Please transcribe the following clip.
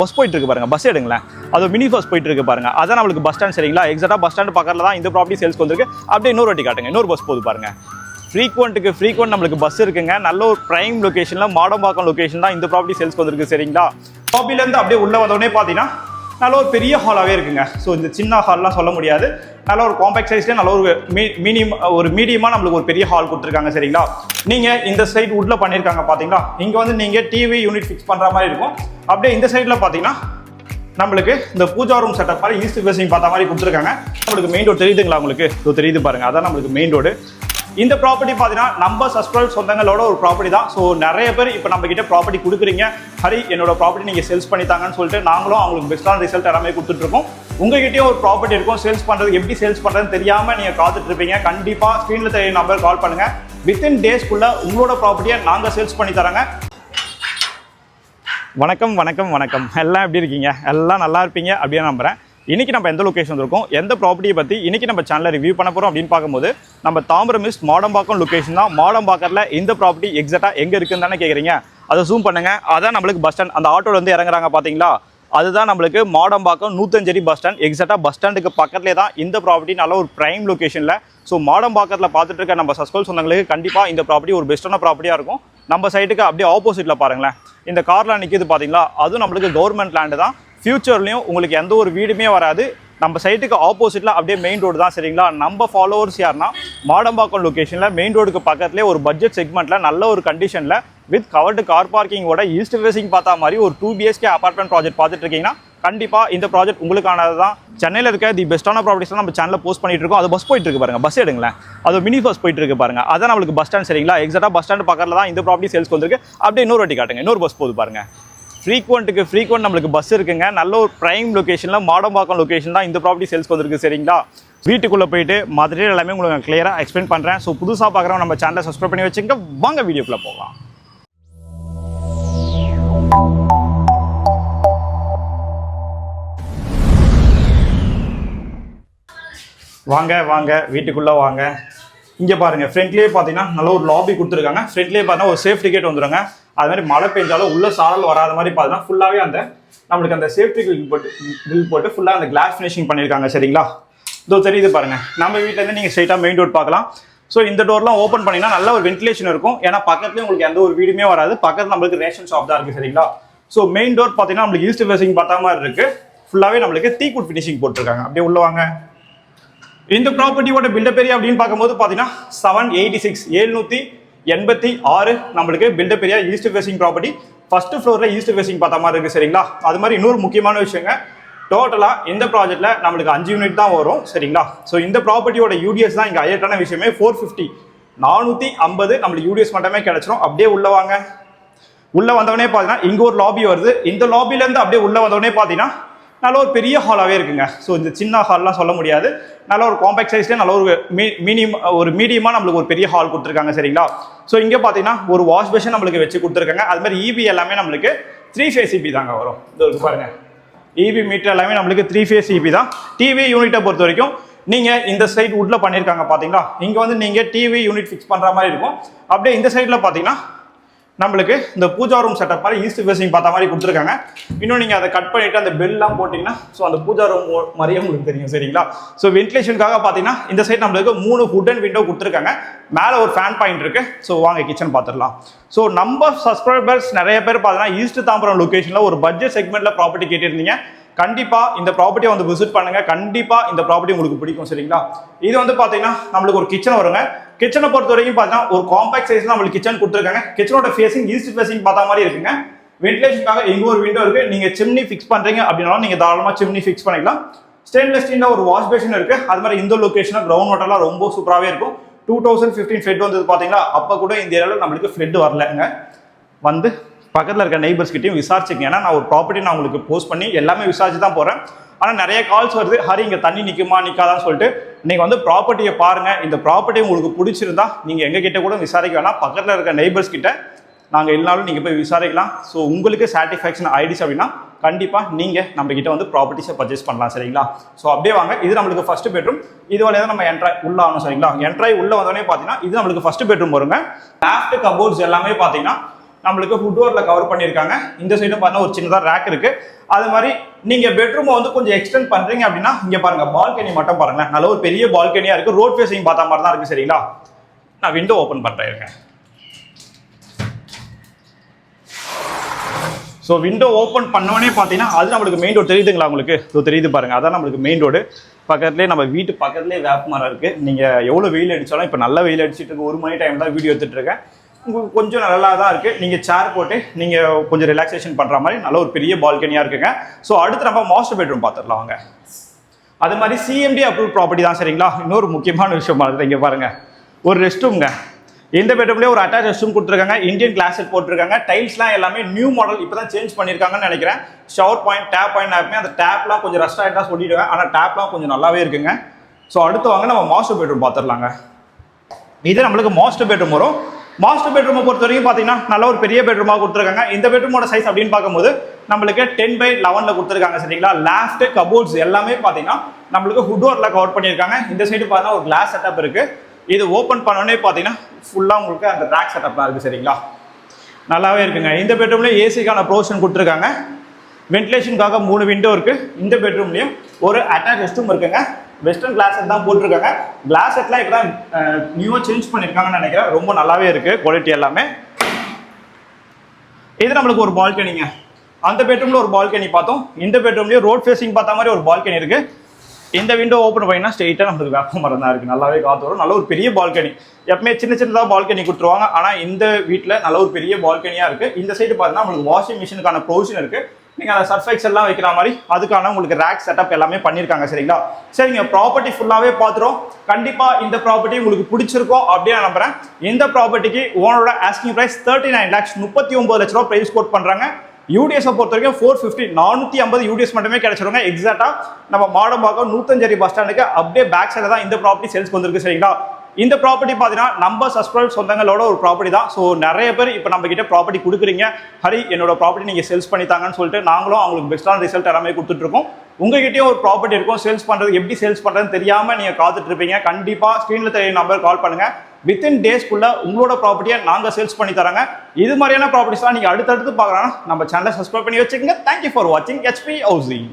Bus போயிட்டு இருக்கு பாருங்க, பஸ் எடுங்களேன். அது மினி பஸ் போயிட்டு இருக்கு பாருங்க, அதான் நம்மளுக்கு பஸ் ஸ்டாண்ட் சரிங்களா. எக்ஸாக்டா பஸ் ஸ்டாண்ட் பக்கத்துல தான் இந்த ப்ராப்பர்ட்டி சேல்ஸ்க்கு வந்திருக்கு. அப்படியே இன்னொரு வாட்டி காட்டுங்க, இன்னொரு பஸ் போகுது பாருங்க. ஃப்ரீக்வெண்ட் நம்மளுக்கு பஸ் இருக்குங்க. நல்ல ஒரு பிரைம் லொகேஷன்ல மாடம்பாக்கம் லொகேஷன் தான் இந்த ப்ராப்பர்ட்டி சேல்ஸ்க்கு வந்திருக்கு சரிங்களா. லாபில இருந்து அப்படியே உள்ள வந்தோடனே பாத்தீங்கன்னா நல்ல ஒரு பெரிய ஹாலாவே இருக்குங்க. ஸோ இந்த சின்ன ஹால்லாம் சொல்ல முடியாது, நல்ல ஒரு காம்பேக்ட் சைஸ்ல நல்ல ஒரு மீடியமா நம்மளுக்கு ஒரு பெரிய ஹால் கொடுத்துருக்காங்க சரிங்களா. நீங்க இந்த சைடு உட்ல பண்ணிருக்காங்க பாத்தீங்களா. இங்க வந்து நீங்க டிவி யூனிட் ஃபிக்ஸ் பண்ற மாதிரி இருக்கும். அப்படியே இந்த சைட்ல பாத்தீங்கன்னா நம்மளுக்கு இந்த பூஜா ரூம் செட்டப் மாதிரி ஈஸ்ட் ஃபேசிங் பார்த்த மாதிரி கொடுத்துருக்காங்க. நம்மளுக்கு மெயின் ரோடு தெரியுதுங்களா உங்களுக்கு? தெரியுது பாருங்க, அதான் நம்மளுக்கு மெயின் ரோடு. இந்த ப்ராப்பர்ட்டி பார்த்தீங்கன்னா நம்ம சப்ஸ்கிரைப் சொந்தங்களோட ஒரு ப்ராப்பர்ட்டி தான். ஸோ நிறைய பேர் இப்போ நம்ம கிட்ட ப்ராப்பர்ட்டி கொடுக்குறீங்க, ஹரி என்னோட ப்ராப்பர்ட்டி நீங்கள் சேல்ஸ் பண்ணித்தாங்கன்னு சொல்லிட்டு நாங்களும் அவங்களுக்கு பெஸ்ட்டான ரிசல்ட் எல்லாமே கொடுத்துட்ருக்கோம். உங்ககிட்டயும் ஒரு ப்ராப்பர்ட்டி இருக்கும், சேல்ஸ் பண்ணுறது எப்படி சேல்ஸ் பண்ணுறதுன்னு தெரியாமல் நீங்கள் காத்துட்டு இருப்பீங்க. கண்டிப்பாக ஸ்க்ரீனில் தெரிய நம்பர் கால் பண்ணுங்கள். வித்தின் டேஸ்க்குள்ளே உங்களோட ப்ராப்பர்ட்டியை நாங்கள் சேல்ஸ் பண்ணி தராங்க. வணக்கம் வணக்கம் வணக்கம், எல்லாம் எப்படி இருக்கீங்க? எல்லாம் நல்லா இருப்பீங்க அப்படியே நம்புறேன். இன்னைக்கு நம்ம எந்த லொகேஷன் இருக்கோம், எந்த ப்ராப்பர்ட்டியை பற்றி இன்னைக்கு நம்ம சேனலில் ரிவ்யூ பண்ண போகிறோம் அப்படின்னு பார்க்கும்போது நம்ம தாம்பரம் மிஸ்ட் மாடம்பாக்கம் லொகேஷன் தான். மாடம்பாக்கத்தில் இந்த ப்ராப்பர்ட்டி எக்ஸாக்டாக எங்கே இருக்குன்னு தானே கேட்குறீங்க. அதை ஜூம் பண்ணுங்க, அதான் நம்மளுக்கு பஸ் ஸ்டாண்ட். அந்த ஆட்டோவில் வந்து இறங்குறாங்க பார்த்தீங்களா, அதுதான் நம்மளுக்கு மாடம்பாக்கம் 105 பஸ் ஸ்டாண்ட். எக்ஸாக்டாக பஸ் ஸ்டாண்டுக்கு பக்கத்துலேயே தான் இந்த ப்ராப்பர்ட்டி, நல்ல ஒரு பிரைம் லொகேஷனில். ஸோ மாடம்பாக்கத்தில் பார்த்துட்டு இருக்க நம்ம சப்ஸ்கிரைப் சொந்தங்களுக்கு கண்டிப்பாக இந்த ப்ராப்பர்ட்டி ஒரு பெஸ்ட்டான ப்ராப்பர்ட்டியாக இருக்கும். நம்ம சைட்டுக்கு அப்படியே ஆப்போசிட்டில் பாருங்களேன், இந்த கார்லாம் நிற்கிது பார்த்தீங்களா, அதுவும் நம்மளுக்கு கவர்மெண்ட் லேண்டு தான். ஃபியூச்சர்லையும் உங்களுக்கு எந்த ஒரு வீடுமே வராது. நம்ம சைட்டுக்கு ஆப்போசிட்டில் அப்படியே மெயின் ரோடு தான் சரிங்களா. நம்ம ஃபாலோவர்ஸ் யாருன்னா மாடம்பாக்கம் லொகேஷனில் மெயின் ரோடுக்கு பக்கத்துலேயே ஒரு பட்ஜெட் செக்மெண்ட்டில் நல்ல ஒரு கண்டிஷனில் வித் கவர்டு கார் பார்க்கிங்கோட ஈஸ்ட் ஃபேசிங் பார்த்தா மாதிரி ஒரு 2 BHK அபார்ட்மெண்ட் ப்ராஜெக்ட் பார்த்துட்டு இருக்கீங்கன்னா கண்டிப்பாக இந்த ப்ராஜெக்ட் உங்களுக்கானது தான். சென்னையில் இருக்க தி பெஸ்ட்டான ப்ராப்பர்ட்டிஸ் நம்ம சேனலில் போஸ்ட் பண்ணிட்டு இருக்கோம். அது பஸ் போயிட்டு இருக்கு பாருங்க, பஸ் எடுங்களேன். அது மினி பஸ் போயிட்டு இருக்கு பாருங்க, அதான் நம்மளுக்கு பஸ் ஸ்டாண்ட் சரிங்களா. எக்ஸாக்டாக பஸ் ஸ்டாண்ட் பக்கத்தில் தான் இந்த ப்ராப்பர்ட்டி சேல்ஸ்க்கு வந்திருக்கு. அப்படியே இன்னொரு வாட்டி காட்டுங்க, இன்னொரு பஸ் போகுது பாருங்க. ஃப்ரீக்வெண்ட் நம்மளுக்கு பஸ் இருக்குங்க. நல்ல ஒரு பிரைம் லொகேஷனில் மாடம்பாக்கம் லொகேஷன் தான் இந்த ப்ராப்பர்ட்டி சேல்ஸ்க்கு வந்திருக்கு சரிங்களா. வீட்டுக்குள்ளே போயிட்டு மற்ற எல்லாமே உங்களுக்கு கிளியராக எக்ஸ்பிளைன் பண்ணுறேன். ஸோ புதுசாக பார்க்குறவங்க நம்ம சேனலை சப்ஸ்கிரைப் பண்ணி வச்சுங்க. வாங்க வீடியோக்குள்ளே போகலாம். வாங்க வாங்க வீட்டுக்குள்ளே வாங்க. இங்கே பாருங்கள், ஃப்ரண்ட்லேயே பார்த்தீங்கன்னா நல்ல ஒரு லாபி கொடுத்துருக்காங்க. ஃப்ரண்ட்லேயே பார்த்தீங்கன்னா ஒரு சேஃப்டி கேட் வந்துடுங்க. அது மாதிரி மழை பெஞ்சாலும் உள்ள சாரல் வராத மாதிரி பார்த்தீங்கன்னா ஃபுல்லாகவே அந்த நம்மளுக்கு அந்த சேஃப்டி கிரில் போட்டு ஃபுல்லாக அந்த கிளாஸ் ஃபினிஷிங் பண்ணியிருக்காங்க சரிங்களா. இதோ தெரியுது பாருங்கள், நம்ம வீட்டிலேருந்து நீங்கள் ஸ்ட்ரைட்டாக மெயின் ரோட் பார்க்கலாம். ஸோ இந்த டோர்லாம் ஓப்பன் பண்ணிங்கன்னா நல்ல ஒரு வென்டிலேஷன் இருக்கும். ஏன்னா பக்கத்துலேயே உங்களுக்கு எந்த ஒரு வீடுமே வராது. பக்கத்தில் நம்மளுக்கு ரேஷன் ஷாப் தான் இருக்குது சரிங்களா. ஸோ மெயின் டோர் பார்த்தீங்கன்னா நம்மளுக்கு ஈஸ்ட் ஃபேசிங் பார்த்தா மாதிரி இருக்குது. ஃபுல்லாகவே நம்மளுக்கு டீக்வுட் ஃபினிஷிங் போட்டிருக்காங்க. அப்படியே உள்ள வாங்க. இந்த ப்ராப்பர்ட்டியோட பில்டப் ஏரியா அப்படின்னு பார்க்கும்போது பார்த்தீங்கன்னா 786 நம்மளுக்கு built up area east facing property. First ஃப்ளோரில் ஈஸ்ட் ஃபேசிங் பார்த்த மாதிரி இருக்குது சரிங்களா. அது மாதிரி இன்னொரு முக்கியமான விஷயங்க, டோட்டலாக இந்த ப்ராஜெக்ட்டில் நம்மளுக்கு 5 யூனிட் தான் வரும் சரிங்களா. ஸோ இந்த ப்ராப்பர்ட்டியோட யூடிஎஸ் தான் இங்கே ஹைலைட்டான விஷயமே. 450 450 நம்மளுக்கு யூடிஎஸ் மட்டுமே கிடைச்சிடும். அப்படியே உள்ள வாங்க. உள்ள வந்தவொடனே பார்த்தீங்கன்னா இங்கே ஒரு லாபி வருது. இந்த லாபிலேருந்து அப்படியே உள்ள வந்தவொடனே பார்த்தீங்கன்னா நல்ல ஒரு பெரிய ஹாலாகவே இருக்குங்க. ஸோ இந்த சின்ன ஹால்லாம் சொல்ல முடியாது, நல்ல ஒரு காம்பேக்ட் சைஸ்லேயே நல்ல ஒரு மீடியமாக நம்மளுக்கு ஒரு பெரிய ஹால் கொடுத்துருக்காங்க சரிங்களா. ஸோ இங்கே பார்த்தீங்கன்னா ஒரு வாஷ் பேஷன் நம்மளுக்கு வச்சு கொடுத்துருக்காங்க. அது மாதிரி இபி எல்லாமே நம்மளுக்கு 3 phase இபி தாங்க வரும். இது பாருங்க, இபி மீட்டர் எல்லாமே நம்மளுக்கு 3 phase இபி தான். டிவி யூனிட்டை பொறுத்த வரைக்கும் நீங்கள் இந்த சைட் உட்ல பண்ணியிருக்காங்க பார்த்தீங்களா. இங்கே வந்து நீங்கள் டிவி யூனிட் ஃபிக்ஸ் பண்ணுற மாதிரி இருக்கும். அப்படியே இந்த சைடில் பார்த்தீங்கன்னா நம்மளுக்கு இந்த பூஜா ரூம் செட்டப் மாதிரி ஈஸ்ட் ஃபேசிங் பார்த்த மாதிரி கொடுத்துருக்காங்க. இன்னும் நீங்கள் அதை கட் பண்ணிவிட்டு அந்த பெல்லாம் போட்டிங்கன்னா ஸோ அந்த பூஜா ரூம் மாதிரியே உங்களுக்கு தெரியும் சரிங்களா. ஸோ வென்டிலேஷனுக்காக பார்த்தீங்கன்னா இந்த சைட் நம்மளுக்கு 3 வுடன் விண்டோ கொடுத்துருக்காங்க. மேலே ஒரு ஃபேன் பாயிண்ட் இருக்குது. ஸோ வாங்க கிச்சன் பார்த்துடலாம். ஸோ நம்ம சப்ஸ்கிரைபர்ஸ் நிறைய பேர் பார்த்தீங்கன்னா ஈஸ்ட் தாம்பரம் லொகேஷனில் ஒரு பட்ஜெட் செக்மெண்ட்டில் ப்ராப்பர்ட்டி கேட்டிருந்தீங்க. கண்டிப்பாக இந்த ப்ராப்பர்ட்டியை வந்து விசிட் பண்ணுங்கள். கண்டிப்பாக இந்த ப்ராப்பர்ட்டி உங்களுக்கு பிடிக்கும் சரிங்களா. இது வந்து பார்த்தீங்கன்னா நம்மளுக்கு ஒரு கிச்சன் வருங்க. கிச்சனை பொறுத்த வரைக்கும் பார்த்தீங்கன்னா ஒரு காம்பேக்ட் சைஸ் நம்மளுக்கு கிச்சன் கொடுத்துருக்காங்க. கிச்சனோட ஃபேசிங் ஈஸ்ட் ஃபேசிங் பார்த்தா மாதிரி இருக்குங்க. வென்டிலேஷனுக்காக இங்கே ஒரு விண்டோ இருக்குது. நீங்கள் சிம்னி ஃபிக்ஸ் பண்ணுறீங்க அப்படின்னாலும் நீங்கள் தாராளமாக சிம்னி ஃபிக்ஸ் பண்ணிக்கலாம். ஸ்டெயின்லெஸ் ஸ்டீலில் ஒரு வாஷ் பேஷன் இருக்குது. அது மாதிரி இந்த லொகேஷனில் கிரவுண்ட் வாட்டர்லாம் ரொம்ப சூப்பராகவே இருக்கும். 2015 ஃப்ளட் வந்தது பார்த்தீங்களா, அப்போ கூட இந்த ஏரியாவில் நம்மளுக்கு ஃப்ளட் வரலங்க. வந்து பக்கத்தில் இருக்க நெய்பர்ஸ் கிட்டையும் விசாரிச்சுங்க. ஏன்னா நான் ஒரு ப்ராப்பர்ட்டி நான் உங்களுக்கு போஸ்ட் பண்ணி எல்லாமே விசாரிச்சு தான் போகிறேன். ஆனால் நிறைய கால்ஸ் வருது, ஹரி இங்கே தண்ணி நிற்குமா நிற்காதான்னு சொல்லிட்டு. நீங்கள் வந்து ப்ராப்பர்ட்டியை பாருங்கள். இந்த ப்ராப்பர்ட்டி உங்களுக்கு பிடிச்சிருந்தா நீங்கள் எங்கள் கிட்ட கூட விசாரிக்க வேணாம். பக்கத்தில் இருக்க நெய்பர்ஸ் கிட்ட நாங்கள் இல்லைனாலும் நீங்கள் போய் விசாரிக்கலாம். ஸோ உங்களுக்கு சாட்டிஸ்ஃபேக்ஷன் ஆயிடுச்சு அப்படின்னா கண்டிப்பாக நீங்கள் நம்ம கிட்ட வந்து ப்ராப்பர்ட்டிஸை பர்ச்சேஸ் பண்ணலாம் சரிங்களா. ஸோ அப்படியே வாங்க. இது நம்மளுக்கு ஃபர்ஸ்ட் பெட்ரூம். இது வழியாக தான் நம்ம என்ட்ராய் உள்ள ஆகணும் சரிங்களா. என்ட்ராய் உள்ள வந்தோடனே பார்த்தீங்கன்னா இது நம்மளுக்கு ஃபர்ஸ்ட் பெட்ரூம் வருங்க. லேஃப்ட் கபோர்ட்ஸ் எல்லாமே பார்த்தீங்கன்னா நம்மளுக்கு ஹுட்டோரில் கவர் பண்ணியிருக்காங்க. இந்த சைடும் பார்த்தா ஒரு சின்னதாக ரேக் இருக்கு. அது மாதிரி நீங்க பெட்ரூமை வந்து கொஞ்சம் எக்ஸ்டெண்ட் பண்றீங்க அப்படின்னா இங்க பாருங்க பால்கனி மட்டும் பாருங்களேன். நல்ல ஒரு பெரிய பால்கனியா இருக்கு. ரோட் ஃபேசிங் பார்த்த மாதிரி தான் இருக்கு. சரிங்களா, நான் விண்டோ ஓப்பன் பண்றேன். ஸோ விண்டோ ஓப்பன் பண்ணோடனே பார்த்தீங்கன்னா அது நம்மளுக்கு மெயின் ரோடு தெரியுதுங்களா உங்களுக்கு? ஸோ தெரியுது பாருங்க, அதான் நம்மளுக்கு மெயின் ரோடு. பக்கத்துலேயே நம்ம வீட்டு பக்கத்துலேயே வேப்ப மரம் இருக்குது. நீங்கள் எவ்வளோ வெயில் அடித்தாலும் இப்போ நல்ல வெயில் அடிச்சுட்டு இருக்கு. 1 மணி டைம் தான் வீடியோ எடுத்துகிட்டு இருக்கேன். உங்களுக்கு கொஞ்சம் நல்லா தான் இருக்குது. நீங்கள் சேர் போட்டு நீங்கள் கொஞ்சம் ரிலாக்ஸேஷன் பண்ணுற மாதிரி நல்ல ஒரு பெரிய பால்கனியாக இருக்குங்க. ஸோ அடுத்து நம்ம மாஸ்டர் பெட்ரூம் பார்த்துடலாம் வாங்க. அது மாதிரி சிஎம்டி அப்ரூவ் ப்ராப்பர்ட்டி தான். சரிங்களா, இன்னொரு முக்கியமான விஷயம் இருக்குது. இங்கே பாருங்கள், ஒரு ரெஸ்ட் ரூம்ங்க. இந்த பெட்ரூம்லேயே ஒரு அட்டாச் ரெஸ்ட் ரூம் கொடுத்துருக்காங்க. இந்தியன் கிளாஸ் செட் போட்டிருக்காங்க. டைல்ஸ்லாம் எல்லாமே நியூ மாடல் இப்போ தான் சேஞ்ச் பண்ணியிருக்காங்கன்னு நினைக்கிறேன். ஷவர் பாயிண்ட், டேப் பாயிண்ட் ஆகுமே. அந்த டேப்லாம் கொஞ்சம் ரஸ்ட் ஆகிட்டா சொல்லிடுவேன், ஆனால் டேப்லாம் கொஞ்சம் நல்லாவே இருக்குங்க. ஸோ அடுத்து வாங்க நம்ம மாஸ்டர் பெட்ரூம் பார்த்துடலாங்க. இது நம்மளுக்கு மாஸ்டர் பெட்ரூம் வரும். மாஸ்டர் பெட்ரூமை பொறுத்த வரைக்கும் பார்த்தீங்கன்னா நல்ல ஒரு பெரிய பெட்ரூமாக கொடுத்துருக்காங்க. இந்த பெட்ரூமோட சைஸ் அப்படின்னு பார்க்கும்போது நம்மளுக்கு 10/11 கொடுத்துருக்காங்க. சரிங்களா, லாஃப்ட் கபோர்ட்ஸ் எல்லாமே பார்த்தீங்கன்னா நம்மளுக்கு ஹுட்டோரில் கவர் பண்ணியிருக்காங்க. இந்த சைடு பார்த்தீங்கன்னா ஒரு கிளாஸ் செட்டப் இருக்கு. இது ஓப்பன் பண்ணோடனே பார்த்தீங்கன்னா ஃபுல்லாக உங்களுக்கு அந்த ரேக் செட்டப்லாம் இருக்குது. சரிங்களா, நல்லாவே இருக்குங்க. இந்த பெட்ரூம்லேயே ஏசிக்கான ப்ரொவிஷன் கொடுத்துருக்காங்க. வென்டிலேஷனுக்காக 3 விண்டோ இருக்குது. இந்த பெட்ரூம்லேயும் ஒரு அட்டாச் ரெஸ்ட் ரூம் இருக்குங்க. வெஸ்டர்ன் கிளாஸ் செட் தான் போட்டிருக்காங்க. கிளாஸ் செட்லாம் இப்போ தான் நியூவாக சேஞ்ச் பண்ணியிருக்காங்கன்னு நினைக்கிறேன். ரொம்ப நல்லாவே இருக்குது குவாலிட்டி எல்லாமே. இது நம்மளுக்கு ஒரு பால்கனிங்க. அந்த பெட்ரூமில் ஒரு பால்கனி பார்த்தோம். இந்த பெட்ரூம்லேயும் ரோட் ஃபேஸிங் பார்த்த மாதிரி ஒரு பால்கனி இருக்குது. இந்த விண்டோ ஓப்பன் பண்ணினா ஸ்ட்ரெயிட்டாக நம்மளுக்கு வேப்ப மரம் தான் இருக்குது. நல்லாவே காற்று வரும். நல்ல ஒரு பெரிய பால்கனி. எப்பவுமே சின்ன சின்னதாக பால்கனி கொடுத்துருவாங்க, ஆனால் இந்த வீட்டில் நல்ல ஒரு பெரிய பால்கனியாக இருக்குது. இந்த சைடு பார்த்தீங்கன்னா உங்களுக்கு வாஷிங் மிஷினுக்கான ப்ரொவிஷன் இருக்குது. நீங்கள் அந்த சர்ஃபெக்ஸ் எல்லாம் வைக்கிற மாதிரி அதுக்கான உங்களுக்கு ரேக் செட்டப் எல்லாமே பண்ணியிருக்காங்க. சரிங்களா, சரிங்க. ப்ராப்பர்ட்டி ஃபுல்லாகவே பார்த்துரும். கண்டிப்பாக இந்த ப்ராப்பர்ட்டி உங்களுக்கு பிடிச்சிருக்கும் அப்படின்னு நான் நம்புறேன். இந்த ப்ராப்பர்ட்டிக்கு ஓனரோட ஆஸ்கிங் ப்ரைஸ் 39 lakhs 39 லட்ச ரூபா ப்ரைஸ் கோட் பண்ணுறாங்க. யூடிஎஸை பொறுத்த வரைக்கும் 450 450 யூடிஎஸ் மட்டுமே கிடைச்சிருங்க. எக்ஸாக்டாக நம்ம மாடம்பாக்கம் 105 பஸ் ஸ்டாண்டுக்கு அப்படியே பேக் சைடில் தான் இந்த ப்ராப்பர்ட்டி சேல்ஸ்க்கு வந்திருக்கு. சரிங்களா, இந்த ப்ராப்பர்ட்டி பார்த்தீங்கன்னா நம்ம சப்ஸ்கிரைப் சொந்தங்களோட ஒரு ப்ராப்பர்ட்டி தான். ஸோ நிறைய பேர் இப்போ நம்ம கிட்ட ப்ராப்பர்ட்டி கொடுக்குறீங்க. ஹரி என்னோட ப்ராப்பர்ட்டி நீங்கள் சேல்ஸ் பண்ணித்தாங்கன்னு சொல்லிட்டு நாங்களும் அவங்களுக்கு பெஸ்ட்டான ரிசல்ட் எல்லாமே கொடுத்துட்ருக்கோம். உங்ககிட்டயும் ஒரு ப்ராப்பர்ட்டி இருக்கும், சேல்ஸ் பண்ணுறது எப்படி சேல்ஸ் பண்ணுறதுன்னு தெரியாமல் நீங்கள் காத்துட்டு இருப்பீங்க. கண்டிப்பாக ஸ்க்ரீனில் தெரிய நம்பர் கால் பண்ணுங்கள். வித்தின் டேஸ்க்குள்ள உங்களோட ப்ராப்பர்ட்டியை நாங்கள் சேல்ஸ் பண்ணி தராங்க. இது மாதிரியான ப்ராப்பர்ட்டிஸ்லாம் நீங்கள் அடுத்தடுத்து பார்க்கலாம்னா நம்ம சேனலை சப்ஸ்கிரைப் பண்ணி வச்சுக்கோங்க. தேங்க்யூ ஃபார் வாட்சிங் HP Housing.